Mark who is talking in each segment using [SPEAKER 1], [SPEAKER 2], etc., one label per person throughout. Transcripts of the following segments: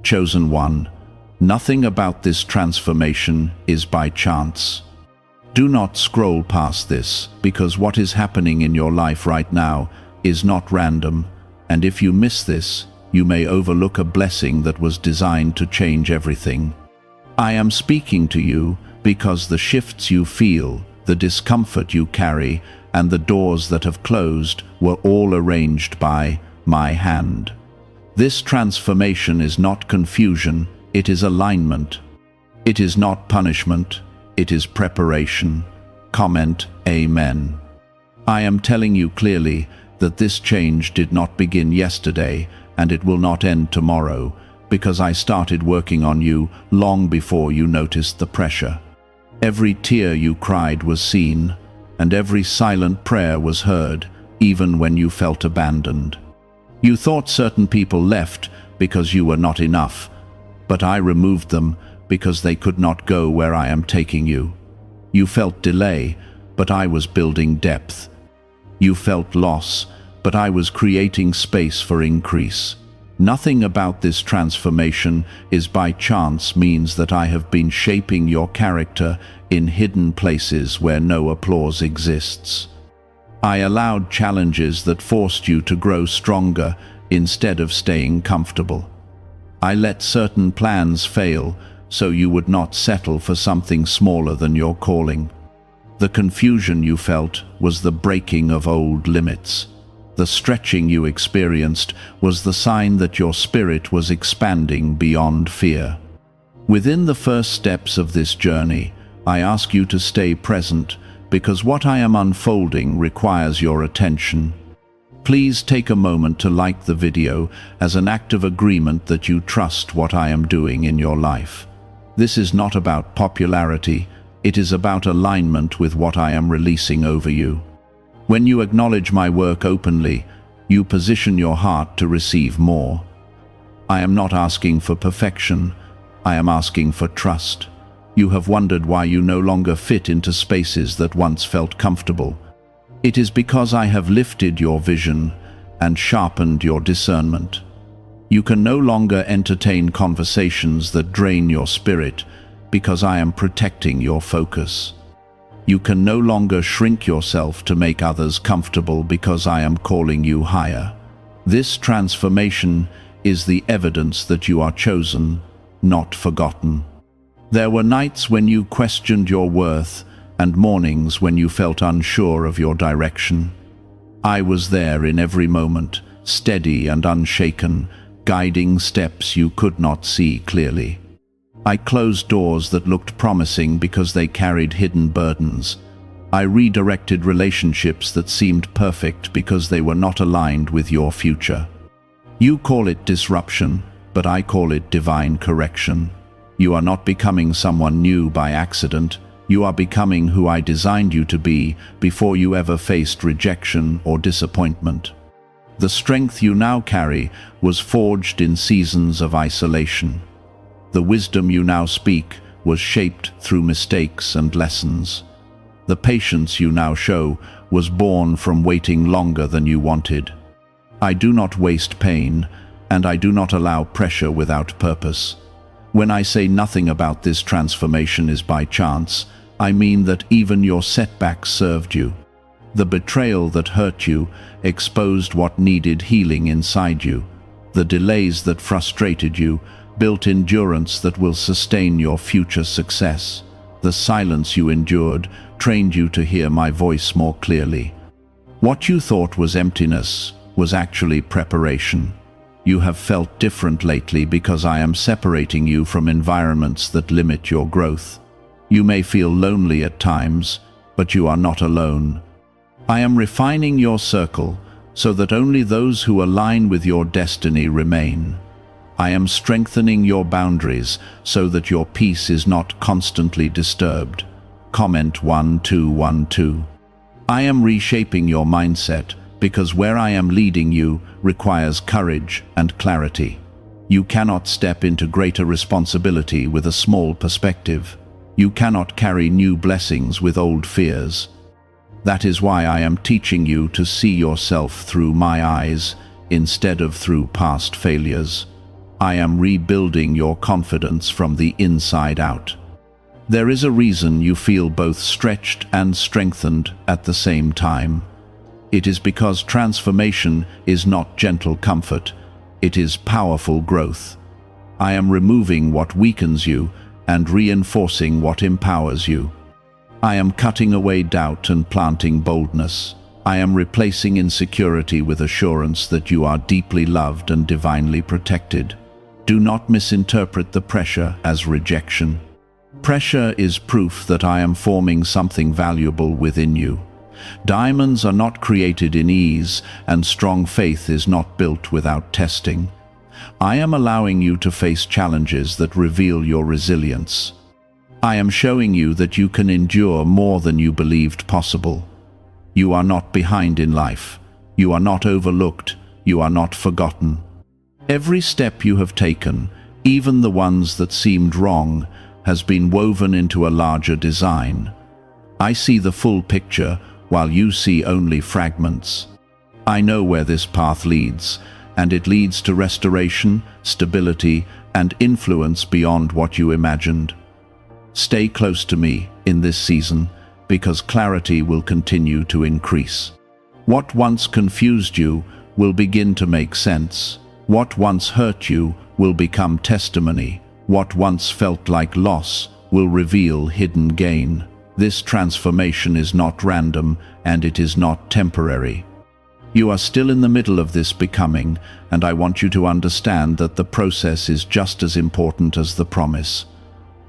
[SPEAKER 1] Chosen one, nothing about this transformation is by chance. Do not scroll past this, because what is happening in your life right now is not random, and if you miss this, you may overlook a blessing that was designed to change everything. I am speaking to you because the shifts you feel, the discomfort you carry, and the doors that have closed were all arranged by my hand. This transformation is not confusion, it is alignment. It is not punishment, it is preparation. Comment, Amen. I am telling you clearly that this change did not begin yesterday, and it will not end tomorrow, because I started working on you long before you noticed the pressure. Every tear you cried was seen, and every silent prayer was heard, even when you felt abandoned. You thought certain people left because you were not enough, but I removed them because they could not go where I am taking you. You felt delay, but I was building depth. You felt loss, but I was creating space for increase. Nothing about this transformation is by chance means that I have been shaping your character in hidden places where no applause exists. I allowed challenges that forced you to grow stronger instead of staying comfortable. I let certain plans fail so you would not settle for something smaller than your calling. The confusion you felt was the breaking of old limits. The stretching you experienced was the sign that your spirit was expanding beyond fear. Within the first steps of this journey, I ask you to stay present, because what I am unfolding requires your attention. Please take a moment to like the video as an act of agreement that you trust what I am doing in your life. This is not about popularity, it is about alignment with what I am releasing over you. When you acknowledge my work openly, you position your heart to receive more. I am not asking for perfection, I am asking for trust. You have wondered why you no longer fit into spaces that once felt comfortable. It is because I have lifted your vision and sharpened your discernment. You can no longer entertain conversations that drain your spirit because I am protecting your focus. You can no longer shrink yourself to make others comfortable because I am calling you higher. This transformation is the evidence that you are chosen, not forgotten. There were nights when you questioned your worth and mornings when you felt unsure of your direction. I was there in every moment, steady and unshaken, guiding steps you could not see clearly. I closed doors that looked promising because they carried hidden burdens. I redirected relationships that seemed perfect because they were not aligned with your future. You call it disruption, but I call it divine correction. You are not becoming someone new by accident. You are becoming who I designed you to be before you ever faced rejection or disappointment. The strength you now carry was forged in seasons of isolation. The wisdom you now speak was shaped through mistakes and lessons. The patience you now show was born from waiting longer than you wanted. I do not waste pain, and I do not allow pressure without purpose. When I say nothing about this transformation is by chance, I mean that even your setbacks served you. The betrayal that hurt you exposed what needed healing inside you. The delays that frustrated you built endurance that will sustain your future success. The silence you endured trained you to hear my voice more clearly. What you thought was emptiness was actually preparation. You have felt different lately because I am separating you from environments that limit your growth. You may feel lonely at times, but you are not alone. I am refining your circle so that only those who align with your destiny remain. I am strengthening your boundaries so that your peace is not constantly disturbed. Comment 1212. I am reshaping your mindset because where I am leading you requires courage and clarity. You cannot step into greater responsibility with a small perspective. You cannot carry new blessings with old fears. That is why I am teaching you to see yourself through my eyes instead of through past failures. I am rebuilding your confidence from the inside out. There is a reason you feel both stretched and strengthened at the same time. It is because transformation is not gentle comfort, it is powerful growth. I am removing what weakens you and reinforcing what empowers you. I am cutting away doubt and planting boldness. I am replacing insecurity with assurance that you are deeply loved and divinely protected. Do not misinterpret the pressure as rejection. Pressure is proof that I am forming something valuable within you. Diamonds are not created in ease, and strong faith is not built without testing. I am allowing you to face challenges that reveal your resilience. I am showing you that you can endure more than you believed possible. You are not behind in life. You are not overlooked. You are not forgotten. Every step you have taken, even the ones that seemed wrong, has been woven into a larger design. I see the full picture, while you see only fragments. I know where this path leads, and it leads to restoration, stability, and influence beyond what you imagined. Stay close to me in this season, because clarity will continue to increase. What once confused you will begin to make sense. What once hurt you will become testimony. What once felt like loss will reveal hidden gain. This transformation is not random, and it is not temporary. You are still in the middle of this becoming, and I want you to understand that the process is just as important as the promise.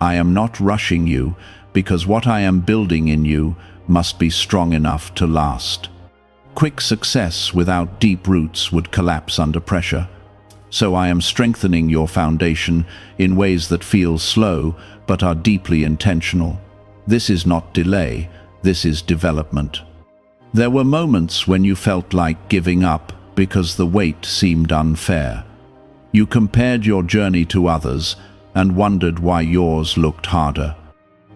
[SPEAKER 1] I am not rushing you, because what I am building in you must be strong enough to last. Quick success without deep roots would collapse under pressure. So I am strengthening your foundation in ways that feel slow but are deeply intentional. This is not delay, this is development. There were moments when you felt like giving up because the weight seemed unfair. You compared your journey to others and wondered why yours looked harder.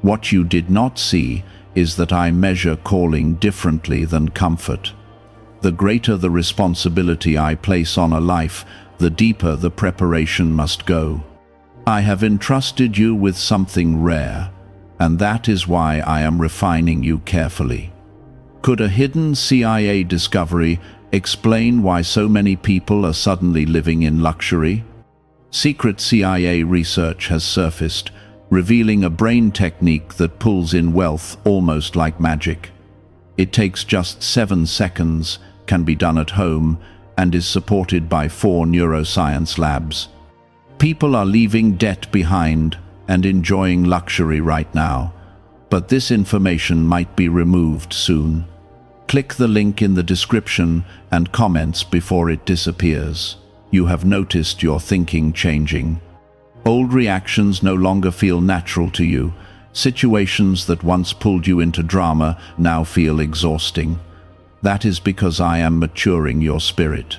[SPEAKER 1] What you did not see is that I measure calling differently than comfort. The greater the responsibility I place on a life, the deeper the preparation must go. I have entrusted you with something rare, and that is why I am refining you carefully. Could a hidden CIA discovery explain why so many people are suddenly living in luxury? Secret CIA research has surfaced, revealing a brain technique that pulls in wealth almost like magic. It takes just 7 seconds, can be done at home, and is supported by 4 neuroscience labs. People are leaving debt behind and enjoying luxury right now, but this information might be removed soon. Click the link in the description and comments before it disappears. You have noticed your thinking changing. Old reactions no longer feel natural to you. Situations that once pulled you into drama now feel exhausting. That is because I am maturing your spirit.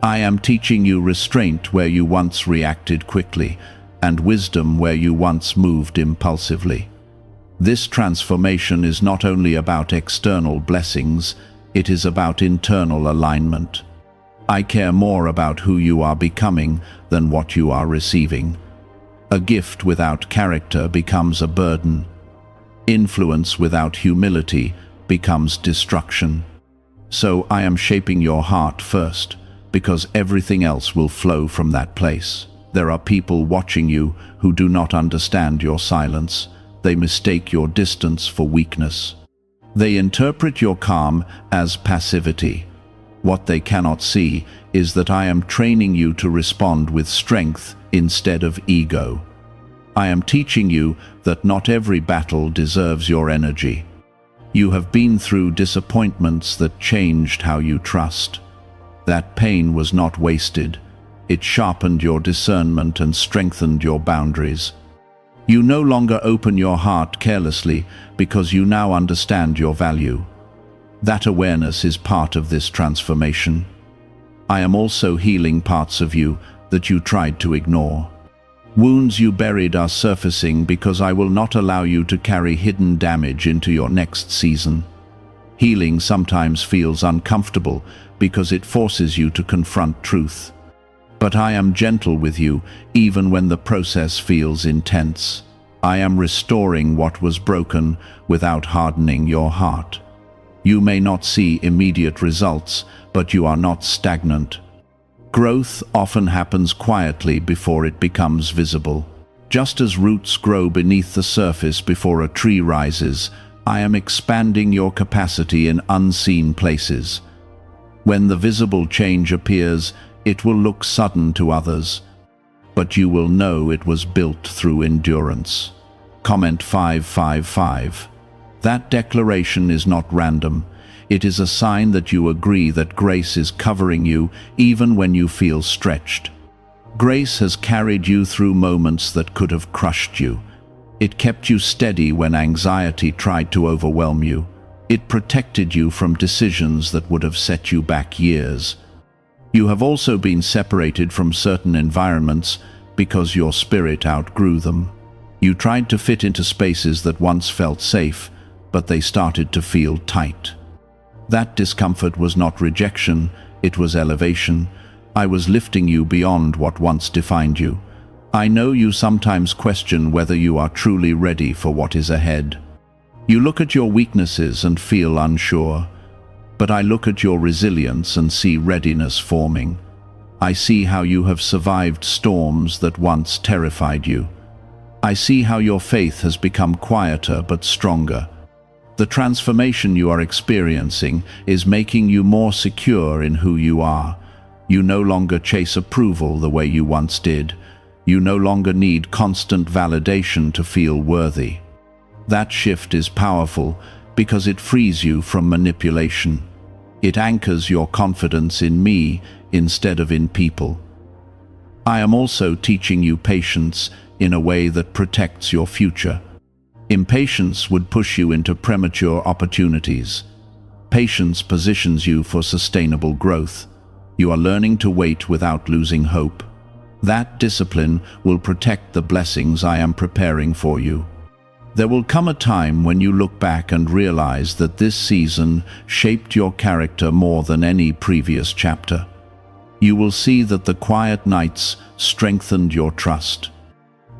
[SPEAKER 1] I am teaching you restraint where you once reacted quickly, and wisdom where you once moved impulsively. This transformation is not only about external blessings, it is about internal alignment. I care more about who you are becoming than what you are receiving. A gift without character becomes a burden. Influence without humility becomes destruction. So I am shaping your heart first, because everything else will flow from that place. There are people watching you who do not understand your silence. They mistake your distance for weakness. They interpret your calm as passivity. What they cannot see is that I am training you to respond with strength instead of ego. I am teaching you that not every battle deserves your energy. You have been through disappointments that changed how you trust. That pain was not wasted. It sharpened your discernment and strengthened your boundaries. You no longer open your heart carelessly because you now understand your value. That awareness is part of this transformation. I am also healing parts of you that you tried to ignore. Wounds you buried are surfacing because I will not allow you to carry hidden damage into your next season. Healing sometimes feels uncomfortable because it forces you to confront truth. But I am gentle with you, even when the process feels intense. I am restoring what was broken without hardening your heart. You may not see immediate results, but you are not stagnant. Growth often happens quietly before it becomes visible. Just as roots grow beneath the surface before a tree rises, I am expanding your capacity in unseen places. When the visible change appears, it will look sudden to others, but you will know it was built through endurance. Comment 555. That declaration is not random. It is a sign that you agree that grace is covering you even when you feel stretched. Grace has carried you through moments that could have crushed you. It kept you steady when anxiety tried to overwhelm you. It protected you from decisions that would have set you back years. You have also been separated from certain environments because your spirit outgrew them. You tried to fit into spaces that once felt safe, but they started to feel tight. That discomfort was not rejection, it was elevation. I was lifting you beyond what once defined you. I know you sometimes question whether you are truly ready for what is ahead. You look at your weaknesses and feel unsure, but I look at your resilience and see readiness forming. I see how you have survived storms that once terrified you. I see how your faith has become quieter but stronger. The transformation you are experiencing is making you more secure in who you are. You no longer chase approval the way you once did. You no longer need constant validation to feel worthy. That shift is powerful because it frees you from manipulation. It anchors your confidence in me instead of in people. I am also teaching you patience in a way that protects your future. Impatience would push you into premature opportunities. Patience positions you for sustainable growth. You are learning to wait without losing hope. That discipline will protect the blessings I am preparing for you. There will come a time when you look back and realize that this season shaped your character more than any previous chapter. You will see that the quiet nights strengthened your trust.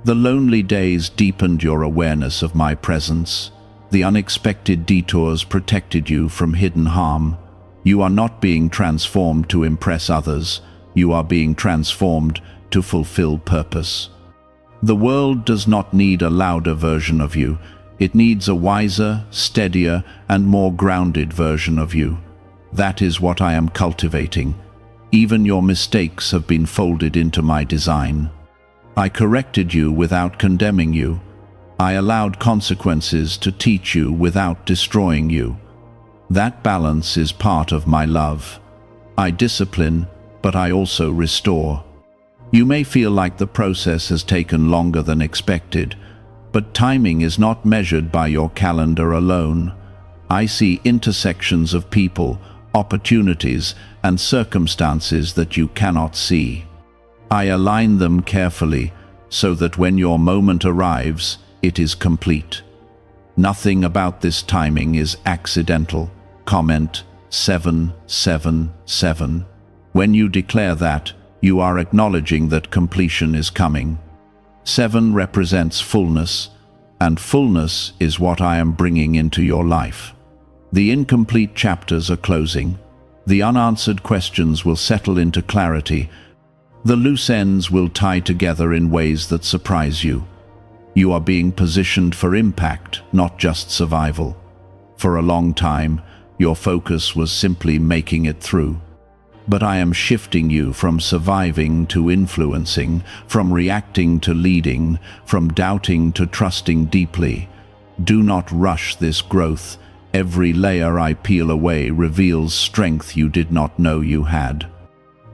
[SPEAKER 1] The lonely days deepened your awareness of my presence. The unexpected detours protected you from hidden harm. You are not being transformed to impress others. You are being transformed to fulfill purpose. The world does not need a louder version of you. It needs a wiser, steadier, and more grounded version of you. That is what I am cultivating. Even your mistakes have been folded into my design. I corrected you without condemning you. I allowed consequences to teach you without destroying you. That balance is part of my love. I discipline, but I also restore. You may feel like the process has taken longer than expected, but timing is not measured by your calendar alone. I see intersections of people, opportunities, and circumstances that you cannot see. I align them carefully so that when your moment arrives, it is complete. Nothing about this timing is accidental. Comment 777. When you declare that, you are acknowledging that completion is coming. 7 represents fullness, and fullness is what I am bringing into your life. The incomplete chapters are closing. The unanswered questions will settle into clarity. The loose ends will tie together in ways that surprise you. You are being positioned for impact, not just survival. For a long time, your focus was simply making it through. But I am shifting you from surviving to influencing, from reacting to leading, from doubting to trusting deeply. Do not rush this growth. Every layer I peel away reveals strength you did not know you had.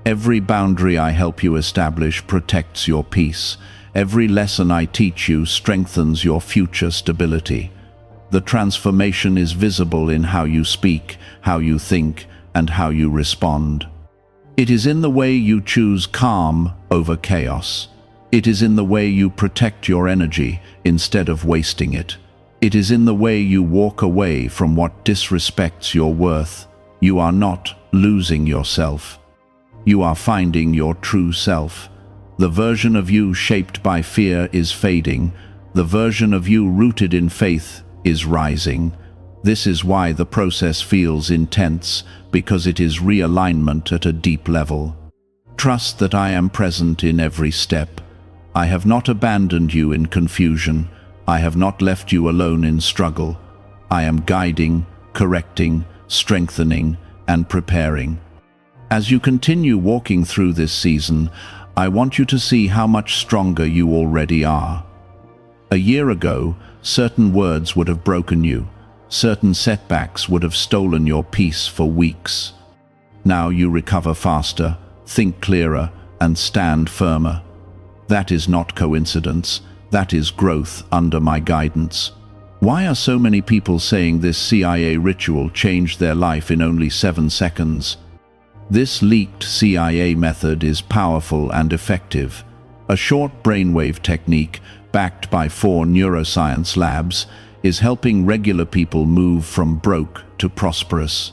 [SPEAKER 1] Every boundary I help you establish protects your peace. Every lesson I teach you strengthens your future stability. The transformation is visible in how you speak, how you think, and how you respond. It is in the way you choose calm over chaos. It is in the way you protect your energy instead of wasting it. It is in the way you walk away from what disrespects your worth. You are not losing yourself. You are finding your true self. The version of you shaped by fear is fading. The version of you rooted in faith is rising. This is why the process feels intense, because it is realignment at a deep level. Trust that I am present in every step. I have not abandoned you in confusion. I have not left you alone in struggle. I am guiding, correcting, strengthening, and preparing. As you continue walking through this season, I want you to see how much stronger you already are. A year ago, certain words would have broken you. Certain setbacks would have stolen your peace for weeks. Now you recover faster, think clearer, and stand firmer. That is not coincidence. That is growth under my guidance. Why are so many people saying this CIA ritual changed their life in only 7 seconds? This leaked CIA method is powerful and effective. A short brainwave technique, backed by 4 neuroscience labs, is helping regular people move from broke to prosperous.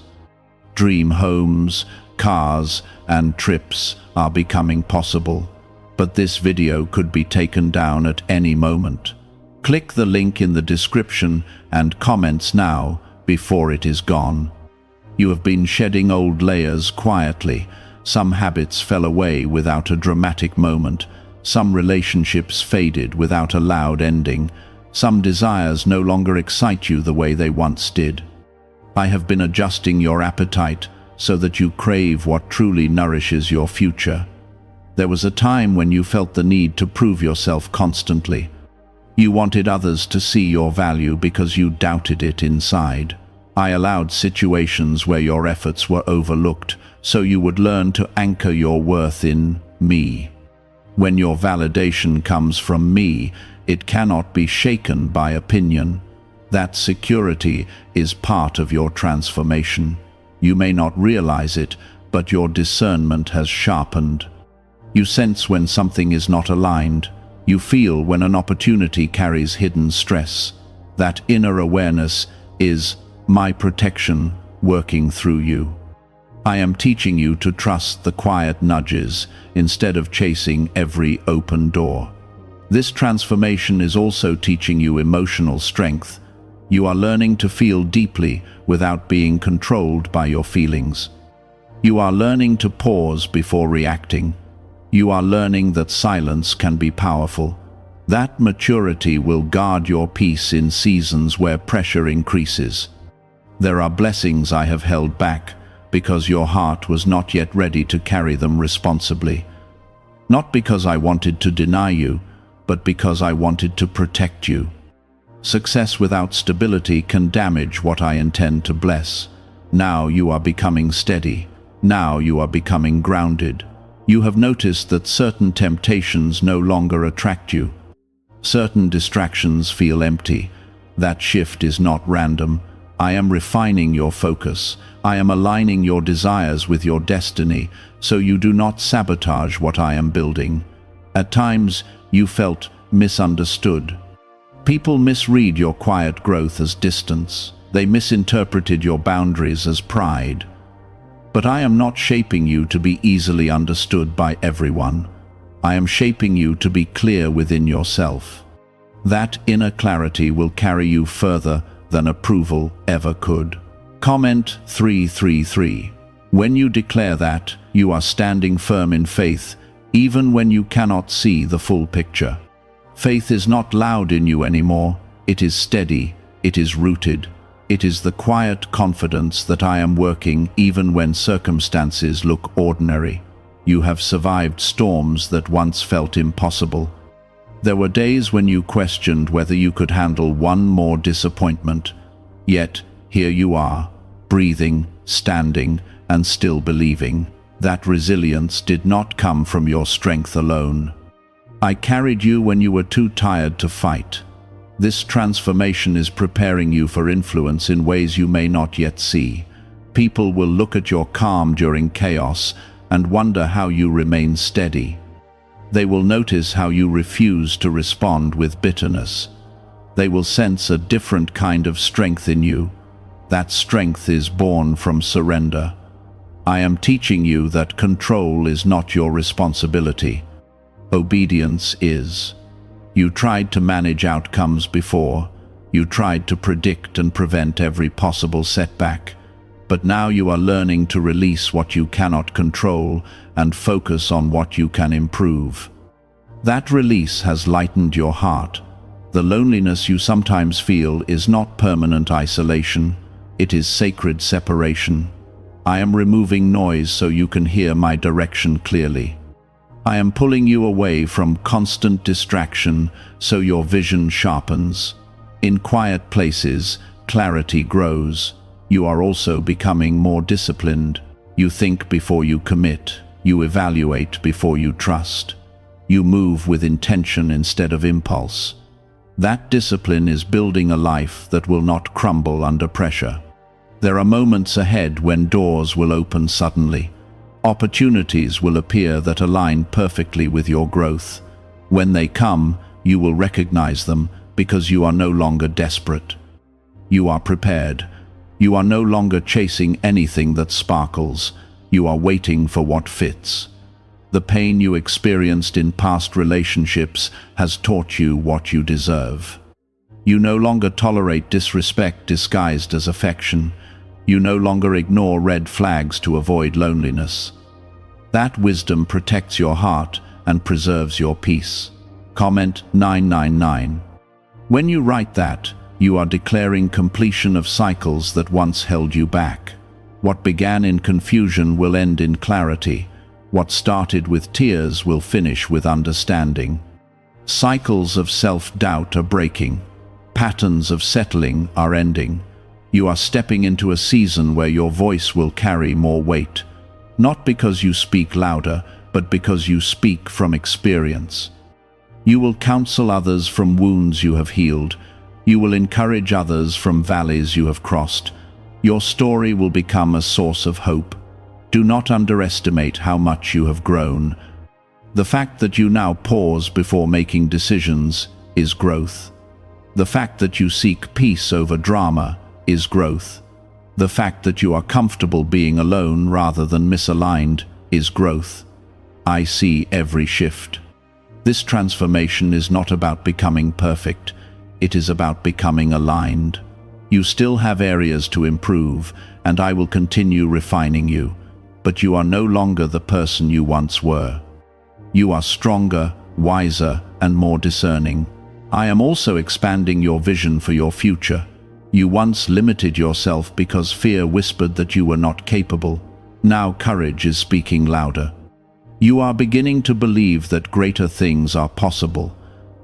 [SPEAKER 1] Dream homes, cars, and trips are becoming possible. But this video could be taken down at any moment. Click the link in the description and comments now before it is gone. You have been shedding old layers quietly. Some habits fell away without a dramatic moment. Some relationships faded without a loud ending. Some desires no longer excite you the way they once did. I have been adjusting your appetite so that you crave what truly nourishes your future. There was a time when you felt the need to prove yourself constantly. You wanted others to see your value because you doubted it inside. I allowed situations where your efforts were overlooked, so you would learn to anchor your worth in me. When your validation comes from me, it cannot be shaken by opinion. That security is part of your transformation. You may not realize it, but your discernment has sharpened. You sense when something is not aligned. You feel when an opportunity carries hidden stress. That inner awareness is my protection working through you. I am teaching you to trust the quiet nudges instead of chasing every open door. This transformation is also teaching you emotional strength. You are learning to feel deeply without being controlled by your feelings. You are learning to pause before reacting. You are learning that silence can be powerful. That maturity will guard your peace in seasons where pressure increases. There are blessings I have held back because your heart was not yet ready to carry them responsibly. Not because I wanted to deny you, but because I wanted to protect you. Success without stability can damage what I intend to bless. Now you are becoming steady. Now you are becoming grounded. You have noticed that certain temptations no longer attract you. Certain distractions feel empty. That shift is not random. I am refining your focus. I am aligning your desires with your destiny, so you do not sabotage what I am building. At times, you felt misunderstood. People misread your quiet growth as distance. They misinterpreted your boundaries as pride. But I am not shaping you to be easily understood by everyone. I am shaping you to be clear within yourself. That inner clarity will carry you further than approval ever could. Comment 333. When you declare that, you are standing firm in faith, even when you cannot see the full picture. Faith is not loud in you anymore. It is steady. It is rooted. It is the quiet confidence that I am working even when circumstances look ordinary. You have survived storms that once felt impossible. There were days when you questioned whether you could handle one more disappointment. Yet, here you are, breathing, standing, and still believing. That resilience did not come from your strength alone. I carried you when you were too tired to fight. This transformation is preparing you for influence in ways you may not yet see. People will look at your calm during chaos and wonder how you remain steady. They will notice how you refuse to respond with bitterness. They will sense a different kind of strength in you. That strength is born from surrender. I am teaching you that control is not your responsibility. Obedience is. You tried to manage outcomes before. You tried to predict and prevent every possible setback. But now you are learning to release what you cannot control and focus on what you can improve. That release has lightened your heart. The loneliness you sometimes feel is not permanent isolation. It is sacred separation. I am removing noise so you can hear my direction clearly. I am pulling you away from constant distraction so your vision sharpens. In quiet places, clarity grows. You are also becoming more disciplined. You think before you commit. You evaluate before you trust. You move with intention instead of impulse. That discipline is building a life that will not crumble under pressure. There are moments ahead when doors will open suddenly. Opportunities will appear that align perfectly with your growth. When they come, you will recognize them because you are no longer desperate. You are prepared. You are no longer chasing anything that sparkles. You are waiting for what fits. The pain you experienced in past relationships has taught you what you deserve. You no longer tolerate disrespect disguised as affection. You no longer ignore red flags to avoid loneliness. That wisdom protects your heart and preserves your peace. Comment 999. When you write that, you are declaring completion of cycles that once held you back. What began in confusion will end in clarity. What started with tears will finish with understanding. Cycles of self-doubt are breaking. Patterns of settling are ending. You are stepping into a season where your voice will carry more weight. Not because you speak louder, but because you speak from experience. You will counsel others from wounds you have healed. You will encourage others from valleys you have crossed. Your story will become a source of hope. Do not underestimate how much you have grown. The fact that you now pause before making decisions is growth. The fact that you seek peace over drama is growth. The fact that you are comfortable being alone rather than misaligned is growth. I see every shift. This transformation is not about becoming perfect. It is about becoming aligned. You still have areas to improve, and I will continue refining you. But you are no longer the person you once were. You are stronger, wiser, and more discerning. I am also expanding your vision for your future. You once limited yourself because fear whispered that you were not capable. Now courage is speaking louder. You are beginning to believe that greater things are possible.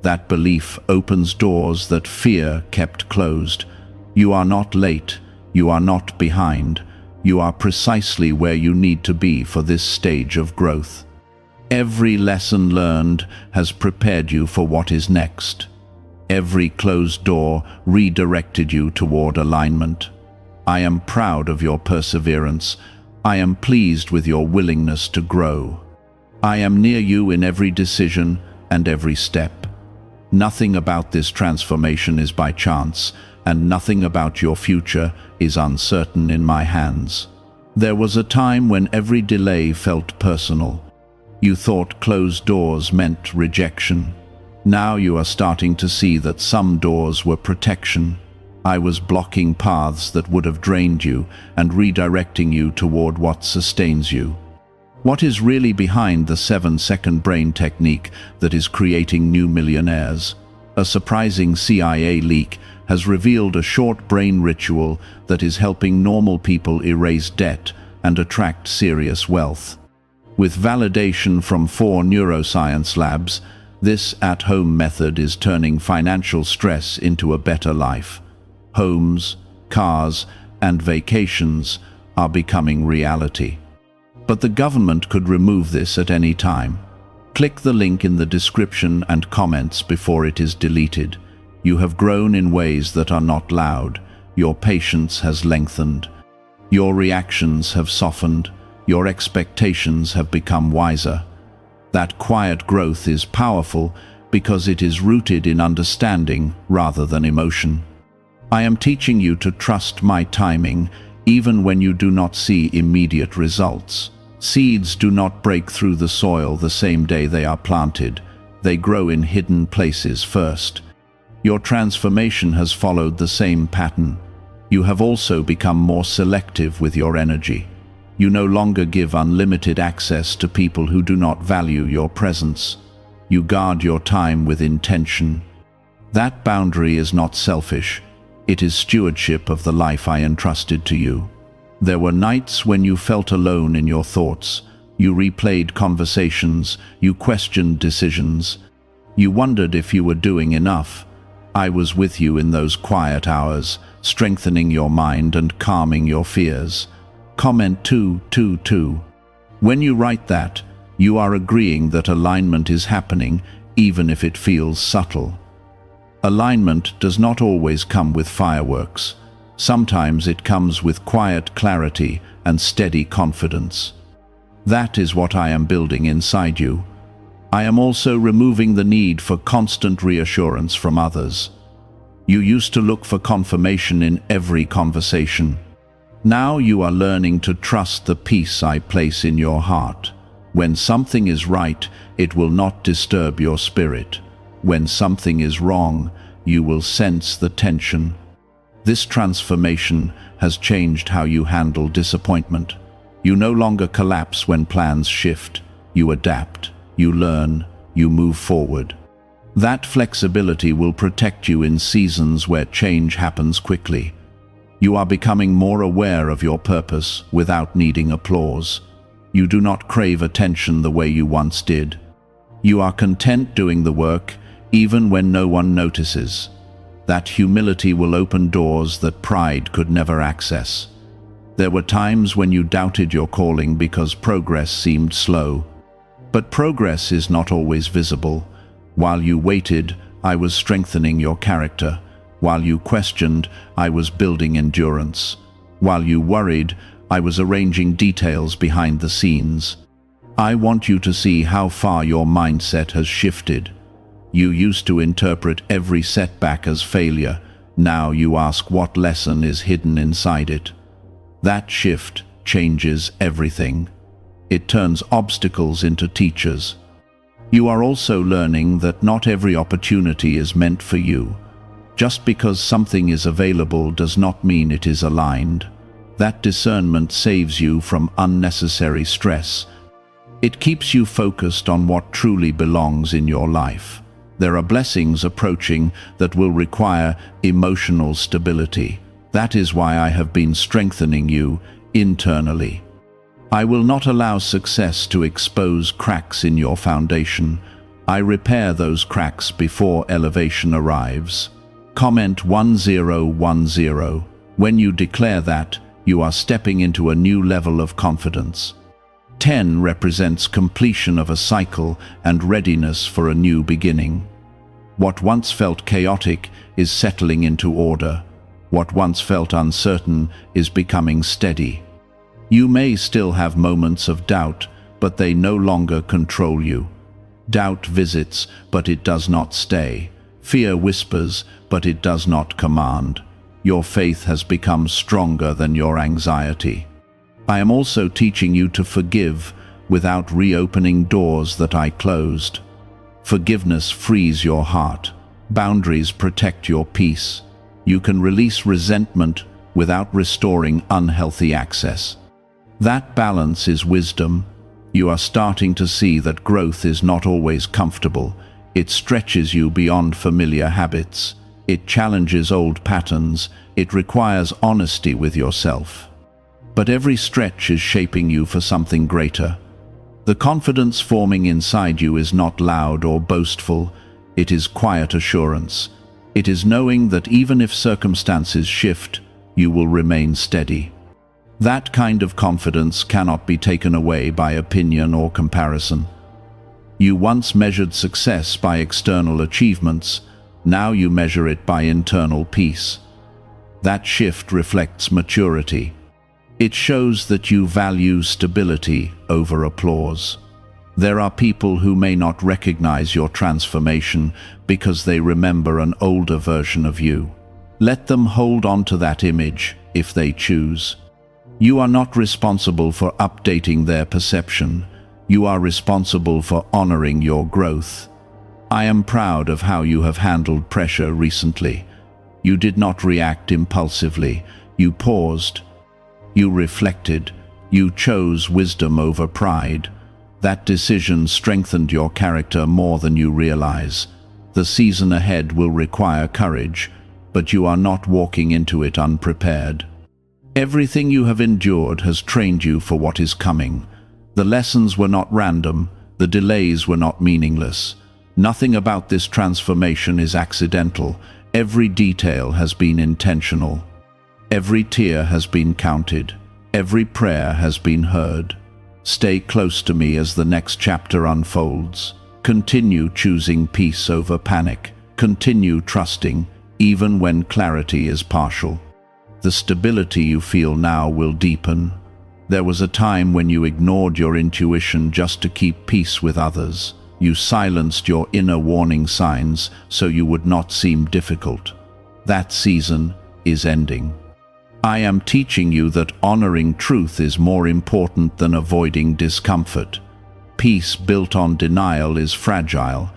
[SPEAKER 1] That belief opens doors that fear kept closed. You are not late. You are not behind. You are precisely where you need to be for this stage of growth. Every lesson learned has prepared you for what is next. Every closed door redirected you toward alignment. I am proud of your perseverance. I am pleased with your willingness to grow. I am near you in every decision and every step. Nothing about this transformation is by chance, and nothing about your future is uncertain in my hands. There was a time when every delay felt personal. You thought closed doors meant rejection. Now you are starting to see that some doors were protection. I was blocking paths that would have drained you and redirecting you toward what sustains you. What is really behind the 7-second brain technique that is creating new millionaires? A surprising CIA leak has revealed a short brain ritual that is helping normal people erase debt and attract serious wealth. With validation from 4 neuroscience labs, this at-home method is turning financial stress into a better life. Homes, cars, and vacations are becoming reality. But the government could remove this at any time. Click the link in the description and comments before it is deleted. You have grown in ways that are not loud. Your patience has lengthened. Your reactions have softened. Your expectations have become wiser. That quiet growth is powerful because it is rooted in understanding rather than emotion. I am teaching you to trust my timing, even when you do not see immediate results. Seeds do not break through the soil the same day they are planted. They grow in hidden places first. Your transformation has followed the same pattern. You have also become more selective with your energy. You no longer give unlimited access to people who do not value your presence. You guard your time with intention. That boundary is not selfish. It is stewardship of the life I entrusted to you. There were nights when you felt alone in your thoughts. You replayed conversations. You questioned decisions. You wondered if you were doing enough. I was with you in those quiet hours, strengthening your mind and calming your fears. Comment 222. When you write that, you are agreeing that alignment is happening, even if it feels subtle. Alignment does not always come with fireworks. Sometimes it comes with quiet clarity and steady confidence. That is what I am building inside you. I am also removing the need for constant reassurance from others. You used to look for confirmation in every conversation. Now you are learning to trust the peace I place in your heart. When something is right, it will not disturb your spirit. When something is wrong, you will sense the tension. This transformation has changed how you handle disappointment. You no longer collapse when plans shift. You adapt, you learn, you move forward. That flexibility will protect you in seasons where change happens quickly. You are becoming more aware of your purpose without needing applause. You do not crave attention the way you once did. You are content doing the work, even when no one notices. That humility will open doors that pride could never access. There were times when you doubted your calling because progress seemed slow. But progress is not always visible. While you waited, I was strengthening your character. While you questioned, I was building endurance. While you worried, I was arranging details behind the scenes. I want you to see how far your mindset has shifted. You used to interpret every setback as failure. Now you ask what lesson is hidden inside it. That shift changes everything. It turns obstacles into teachers. You are also learning that not every opportunity is meant for you. Just because something is available does not mean it is aligned. That discernment saves you from unnecessary stress. It keeps you focused on what truly belongs in your life. There are blessings approaching that will require emotional stability. That is why I have been strengthening you internally. I will not allow success to expose cracks in your foundation. I repair those cracks before elevation arrives. Comment 1010. When you declare that, you are stepping into a new level of confidence. 10 represents completion of a cycle and readiness for a new beginning. What once felt chaotic is settling into order. What once felt uncertain is becoming steady. You may still have moments of doubt, but they no longer control you. Doubt visits, but it does not stay. Fear whispers, but it does not command. Your faith has become stronger than your anxiety. I am also teaching you to forgive without reopening doors that I closed. Forgiveness frees your heart. Boundaries protect your peace. You can release resentment without restoring unhealthy access. That balance is wisdom. You are starting to see that growth is not always comfortable. It stretches you beyond familiar habits. It challenges old patterns. It requires honesty with yourself. But every stretch is shaping you for something greater. The confidence forming inside you is not loud or boastful. It is quiet assurance. It is knowing that even if circumstances shift, you will remain steady. That kind of confidence cannot be taken away by opinion or comparison. You once measured success by external achievements. Now you measure it by internal peace. That shift reflects maturity. It shows that you value stability over applause. There are people who may not recognize your transformation because they remember an older version of you. Let them hold on to that image if they choose. You are not responsible for updating their perception. You are responsible for honoring your growth. I am proud of how you have handled pressure recently. You did not react impulsively. You paused. You reflected. You chose wisdom over pride. That decision strengthened your character more than you realize. The season ahead will require courage, but you are not walking into it unprepared. Everything you have endured has trained you for what is coming. The lessons were not random. The delays were not meaningless. Nothing about this transformation is accidental. Every detail has been intentional. Every tear has been counted. Every prayer has been heard. Stay close to me as the next chapter unfolds. Continue choosing peace over panic. Continue trusting, even when clarity is partial. The stability you feel now will deepen. There was a time when you ignored your intuition just to keep peace with others. You silenced your inner warning signs so you would not seem difficult. That season is ending. I am teaching you that honoring truth is more important than avoiding discomfort. Peace built on denial is fragile,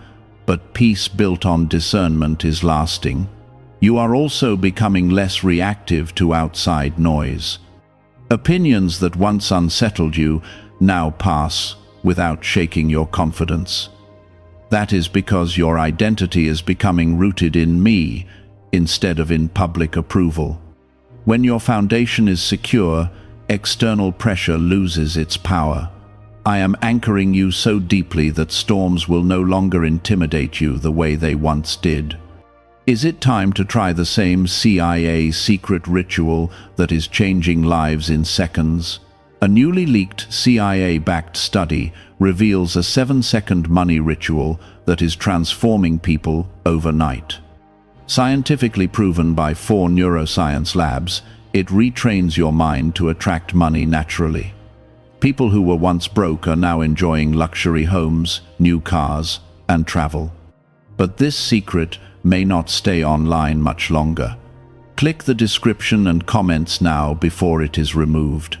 [SPEAKER 1] but peace built on discernment is lasting. You are also becoming less reactive to outside noise. Opinions that once unsettled you now pass without shaking your confidence. That is because your identity is becoming rooted in me instead of in public approval. When your foundation is secure, external pressure loses its power. I am anchoring you so deeply that storms will no longer intimidate you the way they once did. Is it time to try the same CIA secret ritual that is changing lives in seconds? A newly leaked CIA-backed study reveals a 7-second money ritual that is transforming people overnight. Scientifically proven by 4 neuroscience labs, it retrains your mind to attract money naturally. People who were once broke are now enjoying luxury homes, new cars, and travel. But this secret may not stay online much longer. Click the description and comments now before it is removed.